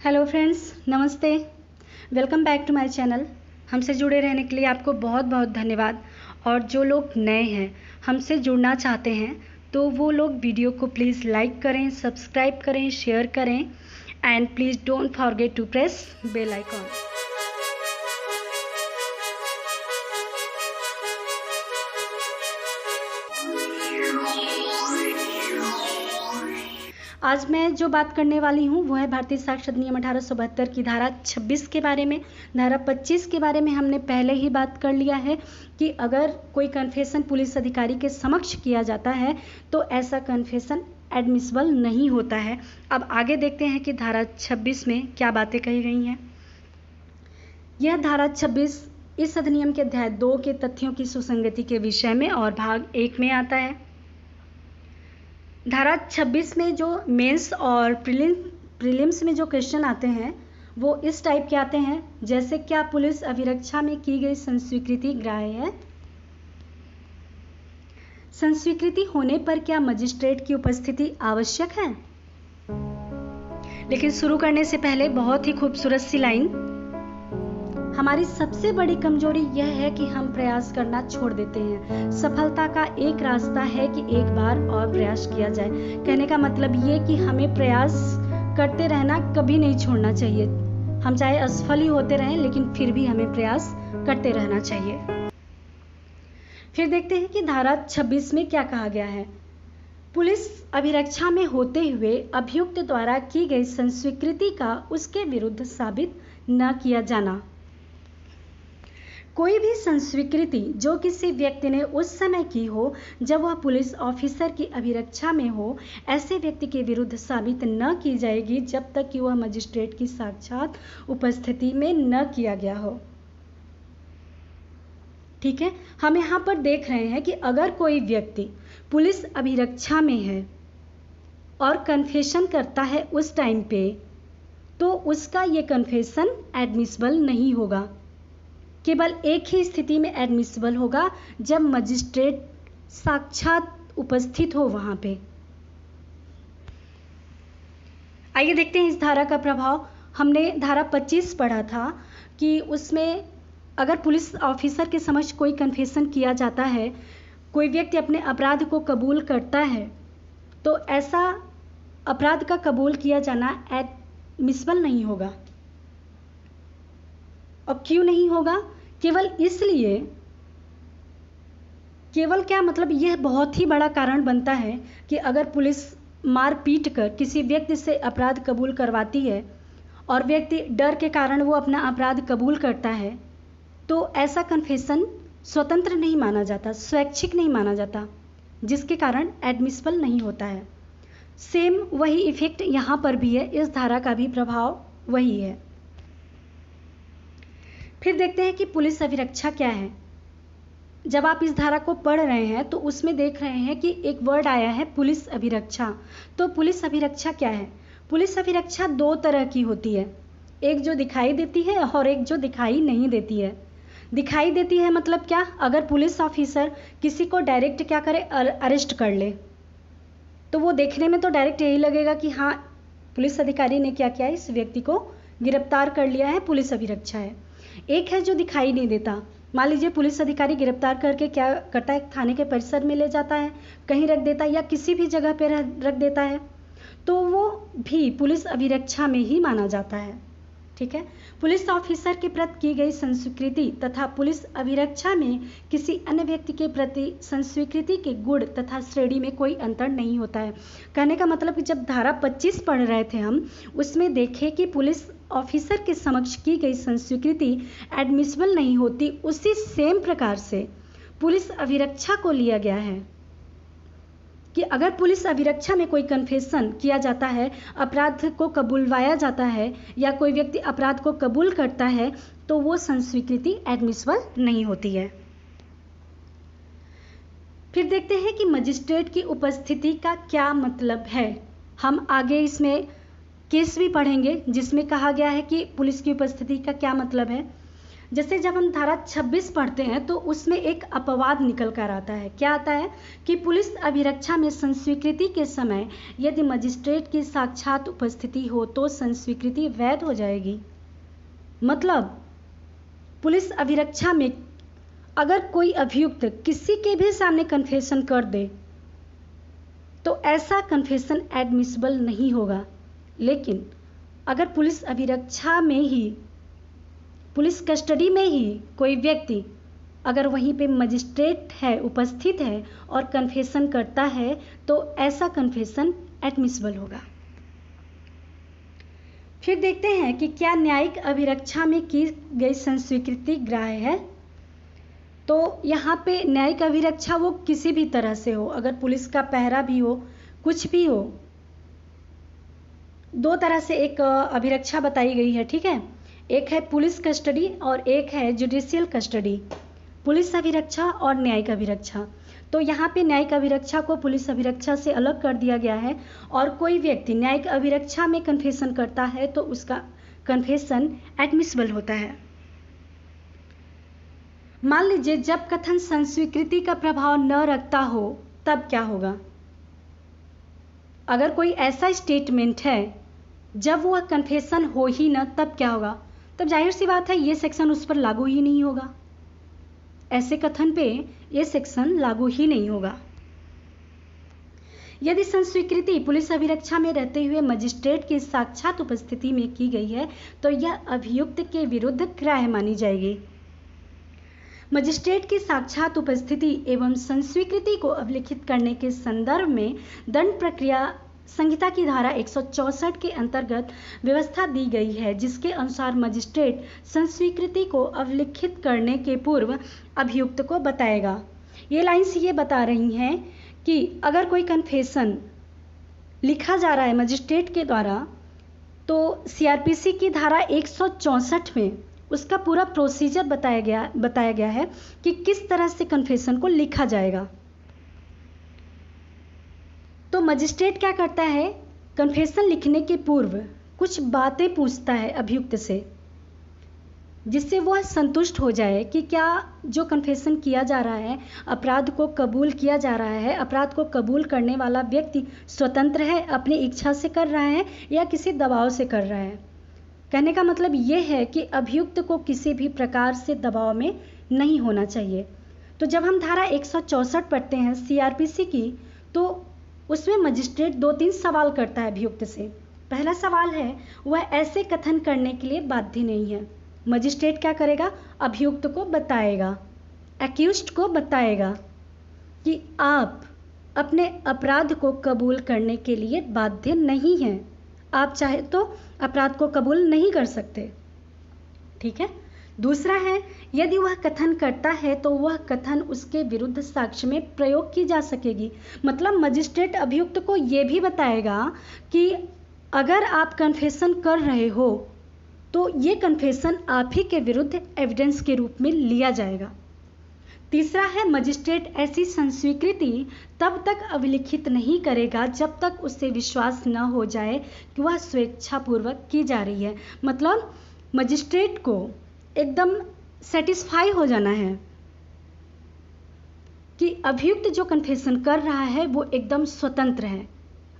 Hello friends, नमस्ते। Welcome back to my channel. हमसे जुड़े रहने के लिए आपको बहुत बहुत धन्यवाद। और जो लोग नए हैं, हमसे जुड़ना चाहते हैं, तो वो लोग वीडियो को प्लीज़ लाइक करें, सब्सक्राइब करें, शेयर करें and please don't forget to press bell icon. आज मैं जो बात करने वाली हूँ वो है भारतीय साक्ष्य अधिनियम 1872 की धारा 26 के बारे में। धारा 25 के बारे में हमने पहले ही बात कर लिया है कि अगर कोई कन्फेशन पुलिस अधिकारी के समक्ष किया जाता है तो ऐसा कन्फेशन एडमिसिबल नहीं होता है। अब आगे देखते हैं कि धारा 26 में क्या बातें कही गई हैं। यह धारा 26 इस अधिनियम के अध्याय 2 के तथ्यों की सुसंगति के विषय में और भाग 1 में आता है। धारा 26 में जो मेंस और प्रीलिम्स में जो क्वेश्चन आते हैं वो इस टाइप के आते हैं, जैसे क्या पुलिस अभिरक्षा में की गई संस्वीकृति ग्राह्य है? संस्वीकृति होने पर क्या मजिस्ट्रेट की उपस्थिति आवश्यक है? लेकिन शुरू करने से पहले बहुत ही खूबसूरत सी लाइन। हमारी सबसे बड़ी कमजोरी यह है कि हम प्रयास करना छोड़ देते हैं। सफलता का एक रास्ता है कि एक बार और प्रयास किया जाए। कहने का मतलब ये कि हमें प्रयास करते रहना कभी नहीं छोड़ना चाहिए। हम चाहे असफल ही होते रहें, लेकिन फिर भी हमें प्रयास करते रहना चाहिए। फिर देखते हैं कि धारा 26 में क्या कहा गया है। पुलिस अभिरक्षा में होते हुए अभियुक्त द्वारा की गई संस्वीकृति का उसके विरुद्ध साबित न किया जाना। कोई भी संस्वीकृति जो किसी व्यक्ति ने उस समय की हो जब वह पुलिस ऑफिसर की अभिरक्षा में हो, ऐसे व्यक्ति के विरुद्ध साबित न की जाएगी जब तक कि वह मजिस्ट्रेट की साक्षात उपस्थिति में न किया गया हो। ठीक है, हम यहाँ पर देख रहे हैं कि अगर कोई व्यक्ति पुलिस अभिरक्षा में है और कन्फेशन करता है उस टाइम पे, तो उसका ये कन्फेशन एडमिसिबल नहीं होगा। केवल एक ही स्थिति में एडमिसिबल होगा, जब मजिस्ट्रेट साक्षात उपस्थित हो वहां पे। आइए देखते हैं इस धारा का प्रभाव। हमने धारा 25 पढ़ा था कि उसमें अगर पुलिस ऑफिसर के समक्ष कोई कन्फेशन किया जाता है, कोई व्यक्ति अपने अपराध को कबूल करता है, तो ऐसा अपराध का कबूल किया जाना एडमिसिबल नहीं होगा। और क्यों नहीं होगा? केवल इसलिए, केवल क्या मतलब, यह बहुत ही बड़ा कारण बनता है कि अगर पुलिस मार पीट कर किसी व्यक्ति से अपराध कबूल करवाती है और व्यक्ति डर के कारण वो अपना अपराध कबूल करता है, तो ऐसा कन्फेशन स्वतंत्र नहीं माना जाता, स्वैच्छिक नहीं माना जाता, जिसके कारण एडमिसिबल नहीं होता है। सेम वही इफेक्ट यहाँ पर भी है, इस धारा का भी प्रभाव वही है। फिर देखते हैं कि पुलिस अभिरक्षा क्या है। जब आप इस धारा को पढ़ रहे हैं तो उसमें देख रहे हैं कि एक वर्ड आया है पुलिस अभिरक्षा। तो पुलिस अभिरक्षा क्या है? पुलिस अभिरक्षा दो तरह की होती है, एक जो दिखाई देती है और एक जो दिखाई नहीं देती है। दिखाई देती है मतलब क्या? अगर पुलिस ऑफिसर किसी को डायरेक्ट क्या करे, अरेस्ट कर ले, तो वो देखने में तो डायरेक्ट यही लगेगा कि हाँ, पुलिस अधिकारी ने क्या किया, इस व्यक्ति को गिरफ्तार कर लिया है, पुलिस अभिरक्षा है। एक है जो दिखाई नहीं देता। मान लीजिए पुलिस अधिकारी गिरफ्तार करके क्या करता है, थाने के परिसर में ले जाता है, कहीं रख देता है या किसी भी जगह पर रख देता है, तो वो भी पुलिस अभिरक्षा में ही माना जाता है। ठीक है, पुलिस ऑफिसर के प्रति की गई संस्वीकृति तथा पुलिस अभिरक्षा में किसी अन्य व्यक्ति के प्रति संस्वीकृति के गुण तथा श्रेणी में कोई अंतर नहीं होता है। कहने का मतलब कि जब धारा 25 पढ़ रहे थे हम, उसमें देखे कि पुलिस ऑफिसर के समक्ष की गई संस्वीकृति एडमिसिबल नहीं होती, उसी सेम प्रकार से पुलिस अभिरक्षा को लिया गया है कि अगर पुलिस अभिरक्षा में कोई कन्फेशन किया जाता है, अपराध को कबूलवाया जाता है या कोई व्यक्ति अपराध को कबूल करता है, तो वो संस्वीकृति एडमिसिबल नहीं होती है। फिर देखते हैं कि मजिस्ट्रेट की उपस्थिति का क्या मतलब है। हम आगे इसमें केस भी पढ़ेंगे जिसमें कहा गया है कि पुलिस की उपस्थिति का क्या मतलब है। जैसे जब हम धारा 26 पढ़ते हैं तो उसमें एक अपवाद निकल कर आता है। क्या आता है कि पुलिस अभिरक्षा में संस्वीकृति के समय यदि मजिस्ट्रेट की साक्षात उपस्थिति हो तो संस्वीकृति वैध हो जाएगी। मतलब पुलिस अभिरक्षा में अगर कोई अभियुक्त किसी के भी सामने कन्फेशन कर दे तो ऐसा कन्फेशन एडमिसिबल नहीं होगा। लेकिन अगर पुलिस अभिरक्षा में ही, पुलिस कस्टडी में ही कोई व्यक्ति अगर वहीं पे मजिस्ट्रेट है, उपस्थित है और कन्फेशन करता है तो ऐसा कन्फेशन एडमिसिबल होगा। फिर देखते हैं कि क्या न्यायिक अभिरक्षा में की गई संस्वीकृति ग्राह्य है। तो यहाँ पे न्यायिक अभिरक्षा वो किसी भी तरह से हो, अगर पुलिस का पहरा भी हो, कुछ भी हो। दो तरह से एक अभिरक्षा बताई गई है, ठीक है। एक है पुलिस कस्टडी और एक है जुडिशियल कस्टडी, पुलिस अभिरक्षा और न्यायिक अभिरक्षा। तो यहाँ पे न्यायिक अभिरक्षा को पुलिस अभिरक्षा से अलग कर दिया गया है और कोई व्यक्ति न्यायिक अभिरक्षा में कन्फेशन करता है तो उसका कन्फेशन एडमिसिबल होता है। मान लीजिए जब कथन संस्वीकृति का प्रभाव न रखता हो तब क्या होगा। अगर कोई ऐसा स्टेटमेंट है जब वह कन्फेशन हो ही न तब क्या होगा, तब जाहिर सी बात है ये सेक्शन उस पर लागू ही नहीं होगा। ऐसे कथन पे ये सेक्शन लागू ही नहीं होगा। यदि संस्वीकृति पुलिस अभिरक्षा में रहते हुए मजिस्ट्रेट की साक्षात उपस्थिति में की गई है तो यह अभियुक्त के विरुद्ध ग्राह्य मानी जाएगी। मजिस्ट्रेट की साक्षात उपस्थिति एवं संस्वीकृति को अभिलिखित करने के संदर्भ में दंड प्रक्रिया संहिता की धारा 164 के अंतर्गत व्यवस्था दी गई है, जिसके अनुसार मजिस्ट्रेट संस्वीकृति को अभिलिखित करने के पूर्व अभियुक्त को बताएगा। ये लाइन्स ये बता रही हैं कि अगर कोई कन्फेशन लिखा जा रहा है मजिस्ट्रेट के द्वारा तो सीआरपीसी की धारा 164 में उसका पूरा प्रोसीजर बताया गया है कि किस तरह से कन्फेशन को लिखा जाएगा। तो मजिस्ट्रेट क्या करता है, कन्फेशन लिखने के पूर्व कुछ बातें पूछता है अभियुक्त से, जिससे वह संतुष्ट हो जाए कि क्या जो कन्फेशन किया जा रहा है, अपराध को कबूल किया जा रहा है, अपराध को कबूल करने वाला व्यक्ति स्वतंत्र है, अपनी इच्छा से कर रहा है या किसी दबाव से कर रहा है। कहने का मतलब ये है कि अभियुक्त को किसी भी प्रकार से दबाव में नहीं होना चाहिए। तो जब हम धारा 164 पढ़ते हैं सीआरपीसी की तो उसमें मजिस्ट्रेट 2-3 सवाल करता है अभियुक्त से। पहला सवाल है वह ऐसे कथन करने के लिए बाध्य नहीं है। मजिस्ट्रेट क्या करेगा, अभियुक्त को बताएगा, एक्यूज्ड को बताएगा कि आप अपने अपराध को कबूल करने के लिए बाध्य नहीं हैं, आप चाहे तो अपराध को कबूल नहीं कर सकते, ठीक है। दूसरा है यदि वह कथन करता है तो वह कथन उसके विरुद्ध साक्ष्य में प्रयोग की जा सकेगी। मतलब मजिस्ट्रेट अभियुक्त को यह भी बताएगा कि अगर आप कन्फेशन कर रहे हो तो ये कन्फेशन आप ही के विरुद्ध एविडेंस के रूप में लिया जाएगा। तीसरा है मजिस्ट्रेट ऐसी संस्वीकृति तब तक अभिलिखित नहीं करेगा जब तक उससे विश्वास न हो जाए कि वह स्वेच्छापूर्वक की जा रही है। मतलब मजिस्ट्रेट को एकदम सेटिस्फाई हो जाना है कि अभियुक्त जो कन्फेशन कर रहा है वो एकदम स्वतंत्र है,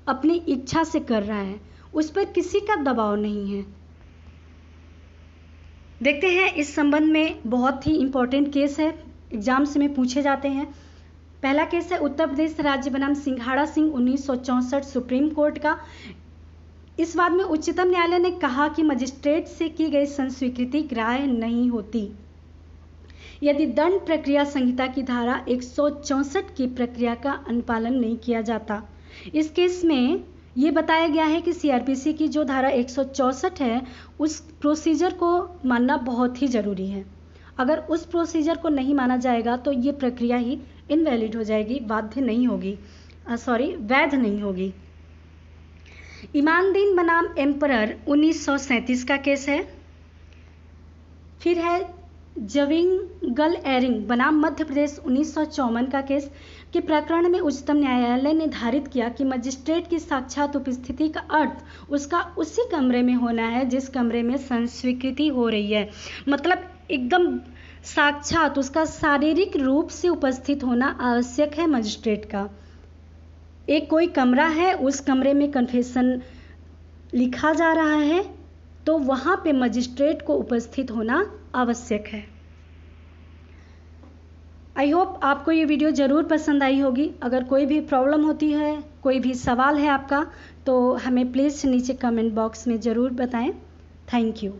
अपनी इच्छा से कर रहा है, उस पर किसी का दबाव नहीं है। देखते हैं इस संबंध में बहुत ही इंपॉर्टेंट केस है, एग्जाम्स में पूछे जाते हैं। पहला केस है उत्तर प्रदेश राज्य बनाम सिंघाड़ा सिंह 1964 सुप्रीम कोर्ट का। इस बात में उच्चतम न्यायालय ने कहा कि मजिस्ट्रेट से की गई संस्वीकृति ग्राह्य नहीं होती यदि दंड प्रक्रिया संहिता की धारा 164 की प्रक्रिया का अनुपालन नहीं किया जाता। इस केस में ये बताया गया है कि सीआरपीसी की जो धारा 164 है उस प्रोसीजर को मानना बहुत ही ज़रूरी है। अगर उस प्रोसीजर को नहीं माना जाएगा तो ये प्रक्रिया ही इनवैलिड हो जाएगी, बाध्य नहीं होगी, वैध नहीं होगी। इमामदीन बनाम एम्परर 1937 का केस है। फिर है जविंगल एरिंग बनाम मध्य प्रदेश 1954 का केस के प्रकरण में उच्चतम न्यायालय ने निर्धारित किया कि मजिस्ट्रेट की साक्षात उपस्थिति का अर्थ उसका उसी कमरे में होना है जिस कमरे में संस्वीकृति हो रही है। मतलब एकदम साक्षात उसका शारीरिक रूप से उपस्थित होना आवश्यक है मजिस्ट्रेट का। एक कोई कमरा है, उस कमरे में कन्फेशन लिखा जा रहा है, तो वहाँ पे मजिस्ट्रेट को उपस्थित होना आवश्यक है। आई होप आपको ये वीडियो ज़रूर पसंद आई होगी। अगर कोई भी प्रॉब्लम होती है, कोई भी सवाल है आपका, तो हमें प्लीज़ नीचे कमेंट बॉक्स में ज़रूर बताएं। Thank you.